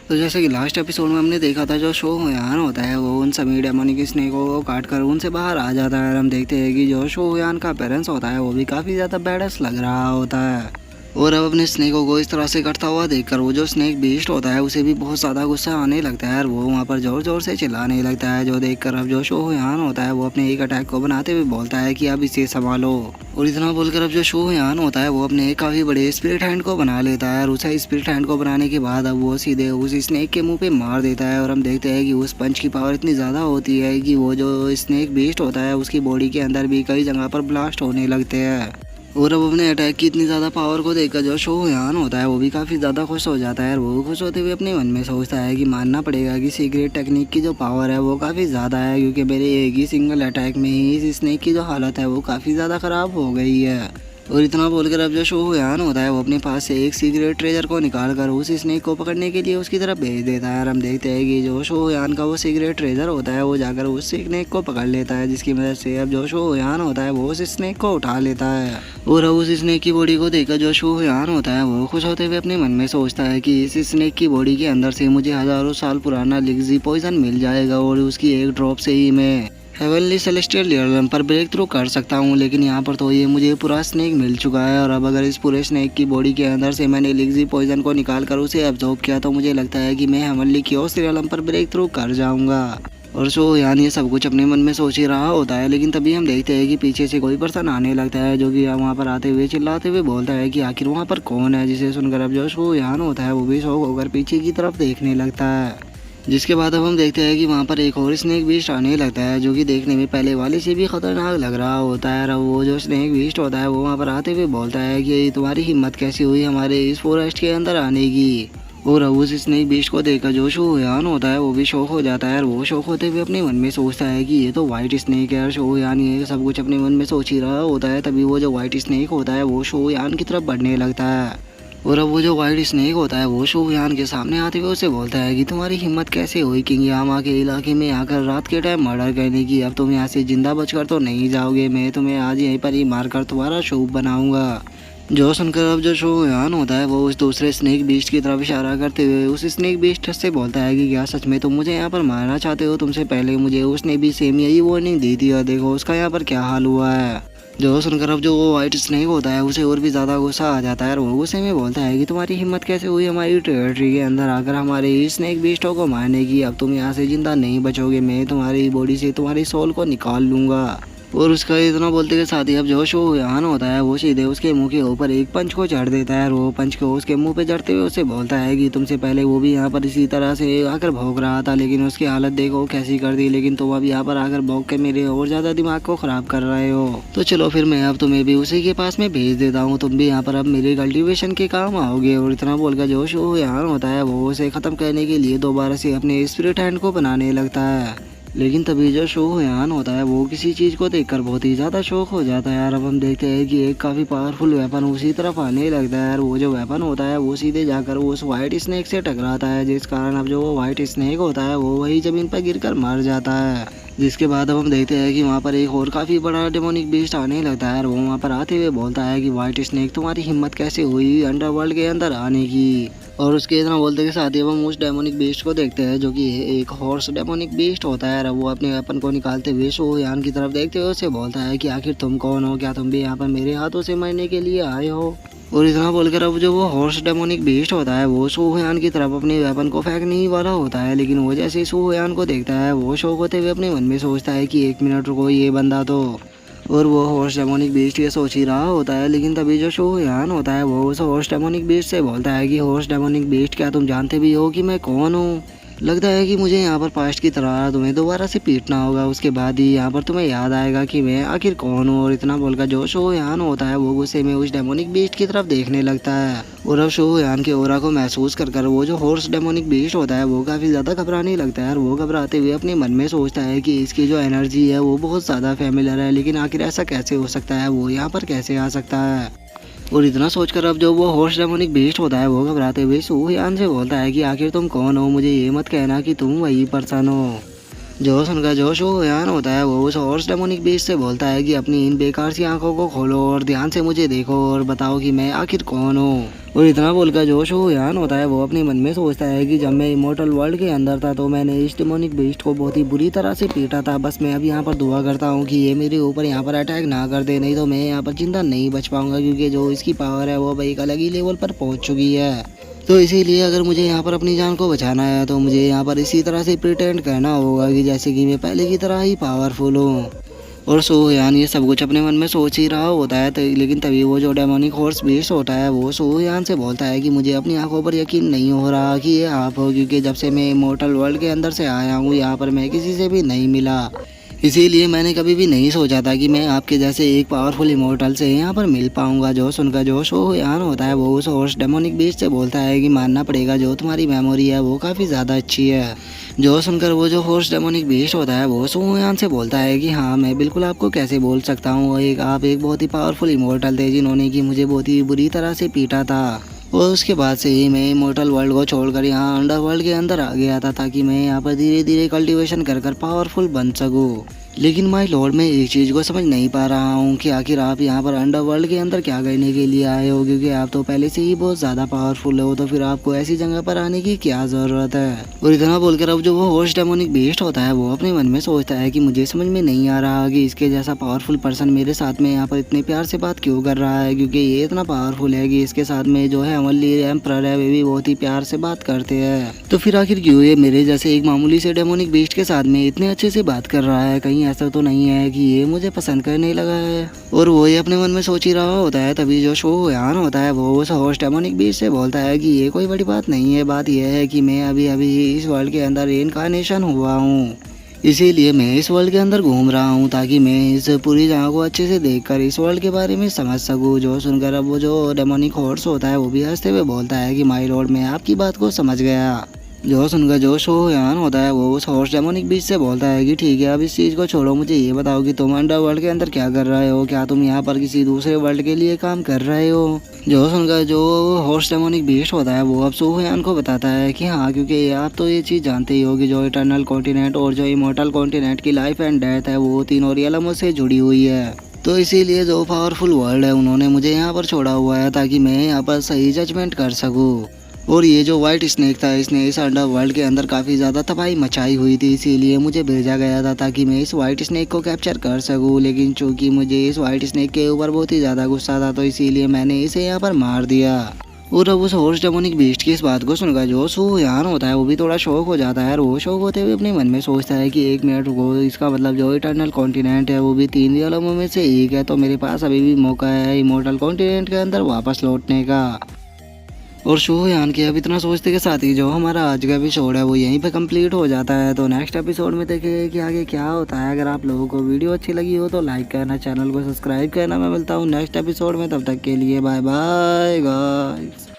तो जैसे कि लास्ट एपिसोड में हमने देखा था, जो शो हुयान होता है वो उन सभी डेमोनिक स्नेकों को काट कर उनसे बाहर आ जाता है। और हम देखते हैं कि जो शो हुयान का पेरेंट्स होता है वो भी काफ़ी ज़्यादा बैडस लग रहा होता है। और अब अपने स्नेकों को इस तरह से कटता हुआ देखकर वो जो स्नेक बीस्ट होता है उसे भी बहुत ज़्यादा गुस्सा आने लगता है और वो वहाँ पर ज़ोर ज़ोर से चिल्लाने लगता है। जो देखकर अब जो शो हुयान होता है वो अपने एक अटैक को बनाते हुए बोलता है कि अब इसे संभालो। और इतना बोलकर अब जो शो हुयान होता है वो अपने एक काफ़ी बड़े स्पिरिट हैंड को बना लेता है और उसे स्पिरिट हैंड को बनाने के बाद अब वो सीधे उस स्नेक के मुंह पे मार देता है। और हम देखते हैं कि उस पंच की पावर इतनी ज़्यादा होती है कि वो जो स्नेक बीस्ट होता है उसकी बॉडी के अंदर भी कई जगह पर ब्लास्ट होने लगते हैं। और अब अपने अटैक की इतनी ज़्यादा पावर को देखकर जो शो हुयान होता है वो भी काफ़ी ज़्यादा खुश हो जाता है। और वो खुश होते हुए अपने मन में सोचता है कि मानना पड़ेगा कि सीक्रेट टेक्निक की जो पावर है वो काफ़ी ज़्यादा है, क्योंकि मेरे एक ही सिंगल अटैक में ही इस स्नेक की जो हालत है वो काफ़ी ज़्यादा ख़राब हो गई है। और इतना बोलकर अब जो शो हुयान होता है वो अपने पास से एक सीक्रेट ट्रेजर को निकाल कर उस स्नेक को पकड़ने के लिए उसकी तरफ भेज देता है। और हम देखते हैं कि जो शो हुयान का वो सीक्रेट ट्रेजर होता है वो जाकर उस स्नेक को पकड़ लेता है, जिसकी मदद से अब जो शो हुयान होता है वो उस स्नेक को उठा लेता है। और अब उस स्नेक की बॉडी को देखकर जो शो हुयान होता है वो खुश होते हुए अपने मन में सोचता है कि इस स्नेक की बॉडी के अंदर से मुझे हज़ारों साल पुराना लिग्जी पॉइजन मिल जाएगा और उसकी एक ड्रॉप से ही मैं हेवनली सेलेस्टियल रियलम पर ब्रेक थ्रू कर सकता हूँ। लेकिन यहाँ पर तो ये मुझे पूरा स्नेक मिल चुका है और अब अगर इस पूरे स्नेक की बॉडी के अंदर से मैंने लिग्जी पॉइजन को निकाल कर उसे एब्जॉर्ब किया तो मुझे लगता है कि मैं हेवनली क्योस रियलम पर ब्रेक थ्रू कर जाऊँगा। और शो यानी ये सब कुछ अपने मन में सोच ही रहा होता है, लेकिन तभी हम देखते हैं कि पीछे से कोई पर्सन आने लगता है जो कि वहाँ पर आते हुए चिल्लाते हुए बोलता है कि आखिर वहाँ पर कौन है। जिसे सुनकर अब जो शो यान होता है वो भी शौक होकर पीछे की तरफ देखने लगता है। जिसके बाद अब हम देखते हैं कि वहाँ पर एक और स्नेक बीस्ट आने लगता है जो कि देखने में पहले वाले से भी खतरनाक लग रहा होता है। और वो जो स्नेक बीस्ट होता है वो वहाँ पर आते हुए बोलता है कि तुम्हारी हिम्मत कैसी हुई हमारे इस फॉरेस्ट के अंदर आने की। और अब उस स्नेक बीस्ट को देखकर जो शो हुयान होता है वो भी शौक हो जाता है और वो शौक होते हुए अपने मन में सोचता है कि ये तो वाइट स्नेक है। और शो हुयान ये सब कुछ अपने मन में सोच ही रहा होता है, तभी वो जो वाइट स्नेक होता है वो शो हुयान की तरफ बढ़ने लगता है। और अब वो जो वाइट स्नेक होता है वो शो हुयान के सामने आते हुए उसे बोलता है कि तुम्हारी हिम्मत कैसे हुई किंग यामा के इलाके में आकर रात के टाइम मर्डर करने की। अब तुम यहाँ से जिंदा बचकर तो नहीं जाओगे, मैं तुम्हें आज यहीं पर ही मारकर तुम्हारा सूप बनाऊंगा। जो सुनकर अब जो शो हुयान होता है वो उस दूसरे स्नेक बीस्ट की तरफ इशारा करते हुए उस स्नेक बीस्ट से बोलता है कि क्या सच में तुम मुझे यहाँ पर मारना चाहते हो? तुमसे पहले मुझे उसने भी सेम यही वार्निंग दी थी और देखो उसका यहाँ पर क्या हाल हुआ है। जो सुनकर अब जो वो वाइट स्नेक होता है उसे और भी ज़्यादा गुस्सा आ जाता है और वो गुस्से में बोलता है कि तुम्हारी हिम्मत कैसे हुई हमारी टेरिटरी के अंदर आकर हमारे इस स्नेक बीस्टों को मारने की। अब तुम यहाँ से जिंदा नहीं बचोगे, मैं तुम्हारी बॉडी से तुम्हारी सोल को निकाल लूँगा। और उसका इतना बोलते के साथ ही अब जो शो हुयान होता है वो सीधे उसके मुंह के ऊपर एक पंच को चढ़ देता है और वो पंच को उसके मुंह पे चढ़ते हुए उसे बोलता है कि तुमसे पहले वो भी यहाँ पर इसी तरह से आकर भौंक रहा था, लेकिन उसकी हालत देखो कैसी कर दी। लेकिन तुम अब यहाँ पर आकर भौंक के मेरे और ज़्यादा दिमाग को ख़राब कर रहे हो। तो चलो फिर मैं अब तुम्हें भी उसी के पास में भेज देता हूँ, तुम भी यहाँ पर अब मेरे कल्टिवेशन के काम आओगे। और इतना बोलकर जो शो हुयान होता है वो उसे ख़त्म करने के लिए दोबारा से अपने स्पिरिट हैंड को बनाने लगता है। लेकिन तभी जो शो हुयान होता है वो किसी चीज़ को देखकर बहुत ही ज़्यादा शौक हो जाता है। और अब हम देखते हैं कि एक काफ़ी पावरफुल वेपन उसी तरफ आने लगता है और वो जो वेपन होता है वो सीधे जाकर उस वाइट स्नेक से टकराता है, जिस कारण अब जो वो वाइट स्नेक होता है वो वही ज़मीन पर गिरकर मर जाता है। जिसके बाद अब हम देखते हैं कि वहाँ पर एक और काफ़ी बड़ा डेमोनिक बीस्ट आने लगता है और वो वहाँ पर आते हुए बोलता है कि वाइट स्नेक तुम्हारी हिम्मत कैसे हुई अंडरवर्ल्ड के अंदर आने की। और उसके इतना बोलते के साथ ही हम उस डेमोनिक बीस्ट को देखते हैं जो कि एक हॉर्स डेमोनिक बीस्ट होता है। और वो अपने वेपन को निकालते हुए शो हुयान की तरफ देखते हुए उसे बोलता है कि आखिर तुम कौन हो, क्या तुम भी यहाँ पर मेरे हाथों से मरने के लिए आए हो? और इतना बोलकर अब जो वो हॉर्स डेमोनिक बीस्ट होता है वो शो हुयान की तरफ अपने वेपन को फेंकने ही वाला होता है, लेकिन वो जैसे शो हुयान को देखता है वो शौक होते हुए अपने मन में सोचता है कि एक मिनट रुको, ये बंदा तो। और वो हॉर्स डेमोनिक बीस्ट ये सोच ही रहा होता है, लेकिन तभी जो शो हुयान होता है वो उस हॉर्स डेमोनिक बीस्ट से बोलता है कि हॉर्स डेमोनिक बीस्ट क्या तुम जानते भी हो कि मैं कौन हूँ? लगता है कि मुझे यहाँ पर पास्ट की तरह तुम्हें दोबारा से पीटना होगा, उसके बाद ही यहाँ पर तुम्हें याद आएगा कि मैं आखिर कौन हूँ। और इतना बोलकर जो शो हुयान होता है वो गुस्से में उस डेमोनिक बीस्ट की तरफ देखने लगता है। और अब शो हुयान के ओरा को महसूस कर वो जो हॉर्स डेमोनिक बीस्ट होता है वो काफ़ी ज़्यादा घबराने लगता है और वो घबराते हुए अपने मन में सोचता है कि इसकी जो एनर्जी है वो बहुत ज़्यादा फेमिलर है, लेकिन आखिर ऐसा कैसे हो सकता है, वो यहाँ पर कैसे आ सकता है। और इतना सोचकर अब जो वो हॉर्स डेमोनिक बीस्ट होता है वो घबराते हुए शो हुयान से बोलता है कि आखिर तुम कौन हो, मुझे ये मत कहना कि तुम वही पर्सन हो। जो सुनकर जो शोयान होता है वो उस हॉर्स डेमोनिक बीस्ट से बोलता है कि अपनी इन बेकार सी आंखों को खोलो और ध्यान से मुझे देखो और बताओ कि मैं आखिर कौन हूँ। और इतना बोलकर जो शोयान होता है वो अपने मन में सोचता है कि जब मैं इमोर्टल वर्ल्ड के अंदर था तो मैंने इस डेमोनिक बीस्ट को बहुत ही बुरी तरह से पीटा था। बस मैं अब यहाँ पर दुआ करता हूँ कि ये मेरे ऊपर यहाँ पर अटैक ना कर दे, नहीं तो मैं यहाँ पर जिंदा नहीं बच पाऊंगा, क्योंकि जो इसकी पावर है वो अब एक अलग ही लेवल पर पहुँच चुकी है। तो इसीलिए अगर मुझे यहाँ पर अपनी जान को बचाना है तो मुझे यहाँ पर इसी तरह से प्रिटेंड करना होगा कि जैसे कि मैं पहले की तरह ही पावरफुल हूँ। और सोयान ये सब कुछ अपने मन में सोच ही रहा होता है तो लेकिन तभी वो जो डेमोनिक हॉर्स बीस्ट होता है वो सोयान से बोलता है कि मुझे अपनी आंखों पर यकीन नहीं हो रहा कि ये आप हो, क्योंकि जब से मैं इमोर्टल वर्ल्ड के अंदर से आया हूँ यहाँ पर मैं किसी से भी नहीं मिला। इसीलिए मैंने कभी भी नहीं सोचा था कि मैं आपके जैसे एक पावरफुल इमोर्टल से यहाँ पर मिल पाऊंगा। जो सुनकर जो शोयान होता है वो उस हॉर्स डेमोनिक बीस्ट से बोलता है कि मानना पड़ेगा जो तुम्हारी मेमोरी है वो काफ़ी ज़्यादा अच्छी है। जो सुनकर वो जो हॉर्स डेमोनिक बीस्ट होता है वो शोयान से बोलता है कि हाँ मैं बिल्कुल आपको कैसे बोल सकता हूँ, आप एक बहुत ही पावरफुल इमोर्टल थे जिन्होंने कि मुझे बहुत ही बुरी तरह से पीटा था। और उसके बाद से ही मैं इमोर्टल वर्ल्ड को छोड़कर यहाँ अंडर वर्ल्ड के अंदर आ गया था ताकि मैं यहाँ पर धीरे धीरे कल्टीवेशन कर कर पावरफुल बन सकूँ। लेकिन माय लॉर्ड मैं एक चीज़ को समझ नहीं पा रहा हूँ कि आखिर आप यहाँ पर अंडर वर्ल्ड के अंदर क्या करने के लिए आए हो, क्योंकि आप तो पहले से ही बहुत ज़्यादा पावरफुल हो, तो फिर आपको ऐसी जगह पर आने की क्या ज़रूरत है। और इतना बोलकर अब जो वो हॉर्स डेमोनिक बीस्ट होता है वो अपने मन में सोचता है कि मुझे समझ में नहीं आ रहा कि इसके जैसा पावरफुल पर्सन मेरे साथ में यहाँ पर इतने प्यार से बात क्यों कर रहा है, क्योंकि ये इतना पावरफुल है कि इसके साथ में जो है अमली एम्परर है वे भी बहुत ही प्यार से बात करते हैं। तो फिर आखिर क्यों ये मेरे जैसे एक मामूली से डेमोनिक बीस्ट के साथ में इतने अच्छे से बात कर रहा है, कहीं ऐसा तो नहीं है कि ये मुझे पसंद करने लगा है। और वो ये अपने मन में सोच ही रहा होता है तभी जो शोयान होता है वो उस हॉर्स डेमोनिक बीस्ट से बोलता है कि ये कोई बड़ी बात नहीं है, बात यह है कि मैं अभी अभी इस वर्ल्ड के अंदर रेनकार्नेशन हुआ हूँ, इसीलिए मैं इस वर्ल्ड के अंदर घूम रहा हूँ ताकि मैं इस पूरी जगह को अच्छे से देखकर इस वर्ल्ड के बारे में समझ सकूँ। जो सुनकर अब वो जो डेमोनिक हॉर्स होता है वो भी हंसते हुए बोलता है कि माय लॉर्ड मैं आपकी बात को समझ गया। जो सुनकर जो शोयान होता है वो उस हॉर्स डेमोनिक बीस्ट से बोलता है कि ठीक है अब इस चीज़ को छोड़ो, मुझे ये बताओ कि तुम अंडर वर्ल्ड के अंदर क्या कर रहे हो, क्या तुम यहाँ पर किसी दूसरे वर्ल्ड के लिए काम कर रहे हो। जो सुनकर जो हॉर्स डेमोनिक बीस्ट होता है वो अब शोयान को बताता है कि हाँ क्योंकि आप तो ये चीज़ जानते ही हो कि जो इटर्नल कॉन्टिनेंट और जो इमोर्टल कॉन्टिनेंट की लाइफ एंड डेथ है वो तीनों रियलमों से जुड़ी हुई है, तो इसीलिए जो पावरफुल वर्ल्ड है उन्होंने मुझे यहाँ पर छोड़ा हुआ है ताकि मैं यहाँ पर सही जजमेंट कर सकूँ। और ये जो वाइट स्नेक था इसने इस अंडर वर्ल्ड के अंदर काफ़ी ज़्यादा तबाही मचाई हुई थी, इसीलिए मुझे भेजा गया था ताकि मैं इस वाइट स्नेक को कैप्चर कर सकूं। लेकिन चूंकि मुझे इस वाइट स्नेक के ऊपर बहुत ही ज़्यादा गुस्सा था तो इसीलिए मैंने इसे यहाँ पर मार दिया। और अब उस हॉर्स डेमोनिक बीस्ट की इस बात को सुनकर जो शोयान होता है वो भी थोड़ा शौक हो जाता है और वो शौक होते हुए अपने मन में सोचता है कि एक मिनट रुको, इसका मतलब जो इटर्नल कॉन्टिनेंट है वो भी 3 रियलमों में से एक है, तो मेरे पास अभी भी मौका है इमोर्टल कॉन्टिनेंट के अंदर वापस लौटने का। और शोयान के अब इतना सोचते के साथ ही जो हमारा आज का एपिसोड है वो यहीं पे कंप्लीट हो जाता है। तो नेक्स्ट एपिसोड में देखेंगे कि आगे क्या होता है। अगर आप लोगों को वीडियो अच्छी लगी हो तो लाइक करना, चैनल को सब्सक्राइब करना। मैं मिलता हूँ नेक्स्ट एपिसोड में, तब तक के लिए बाय बाय गाइस।